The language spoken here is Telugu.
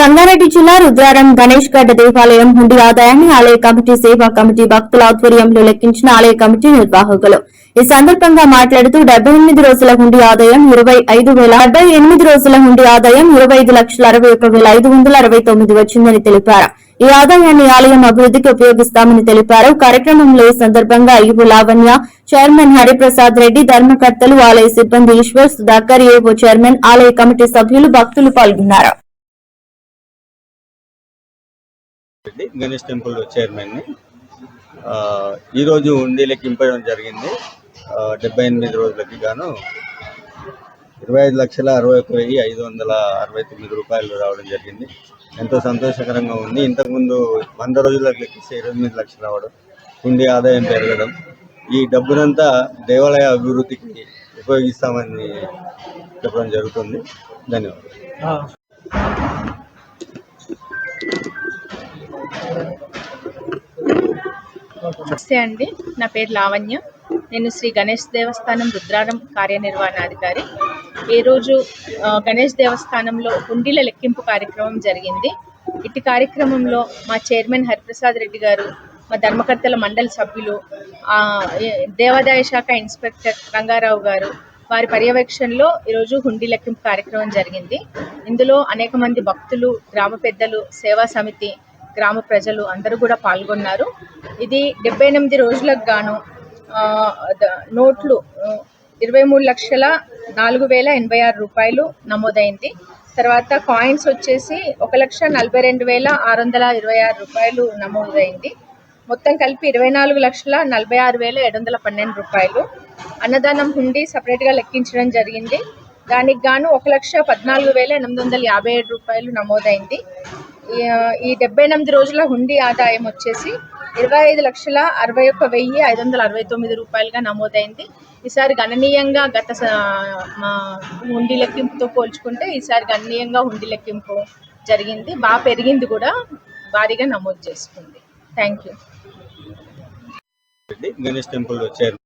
సంగారెడ్డి జిల్లా రుద్రారం గణేష్ గడ్డ దేవాలయం హుండీ ఆదాయాన్ని ఆలయ కమిటీ సేవా కమిటీ భక్తుల ఆధ్వర్యంలో లెక్కించిన ఆలయ కమిటీ నిర్వాహకులు. ఈ సందర్భంగా మాట్లాడుతూ 78 రోజుల హుండీ ఆదాయం 78 రోజుల హుండీ ఆదాయం 25,61,569 వచ్చిందని తెలిపారు. ఈ ఆదాయాన్ని ఆలయం అభివృద్ధికి ఉపయోగిస్తామని తెలిపారు. కార్యక్రమంలో ఈ సందర్భంగా ఈవో లావణ్య, చైర్మన్ హరిప్రసాద్ రెడ్డి, ధర్మకర్తలు, ఆలయ సిబ్బంది ఈశ్వర్, సుధాకర్, ఏవో చైర్మన్, ఆలయ కమిటీ సభ్యులు, భక్తులు పాల్గొన్నారు. గణేష్ టెంపుల్ చైర్మన్ ని ఈరోజు హుండీ లెక్కింపడం జరిగింది. 78 రోజులకి గాను 25,61,569 రూపాయలు రావడం జరిగింది. ఎంతో సంతోషకరంగా ఉంది. ఇంతకుముందు 100 రోజులకు లెక్కిస్తే 28 లక్షలు రావడం, హుండీ ఆదాయం పెరగడం, ఈ డబ్బునంతా దేవాలయ అభివృద్ధికి ఉపయోగిస్తామని చెప్పడం జరుగుతుంది. ధన్యవాదాలు. నమస్తే అండి, నా పేరు లావణ్య. నేను శ్రీ గణేష్ దేవస్థానం రుద్రారం కార్యనిర్వహణాధికారి. ఈరోజు గణేష్ దేవస్థానంలో హుండీల లెక్కింపు కార్యక్రమం జరిగింది. ఇటు కార్యక్రమంలో మా చైర్మన్ హరిప్రసాద్ రెడ్డి గారు, మా ధర్మకర్తల మండలి సభ్యులు, దేవాదాయ శాఖ ఇన్స్పెక్టర్ రంగారావు గారు, వారి పర్యవేక్షణలో ఈరోజు హుండీ లెక్కింపు కార్యక్రమం జరిగింది. ఇందులో అనేక మంది భక్తులు, గ్రామ పెద్దలు, సేవా సమితి, గ్రామ ప్రజలు అందరూ కూడా పాల్గొన్నారు. ఇది 78 రోజులకు గాను నోట్లు 23,04,086 రూపాయలు నమోదైంది. తర్వాత కాయిన్స్ వచ్చేసి 1,42,626 రూపాయలు నమోదైంది. మొత్తం కలిపి 24,46,712 రూపాయలు. అన్నదానం హుండీ సపరేట్గా లెక్కించడం జరిగింది. దానికి గాను 1,14,857 రూపాయలు నమోదైంది. ఈ 78 రోజుల హుండీ ఆదాయం వచ్చేసి 25,61,569 రూపాయలుగా నమోదైంది. ఈసారి గణనీయంగా గత హుండీ లెక్కింపుతో పోల్చుకుంటే ఈసారి గణనీయంగా హుండీ లెక్కింపు జరిగింది. బాగా పెరిగింది కూడా, భారీగా నమోదు చేసుకుంది. Thank you. Ganesh temple chairman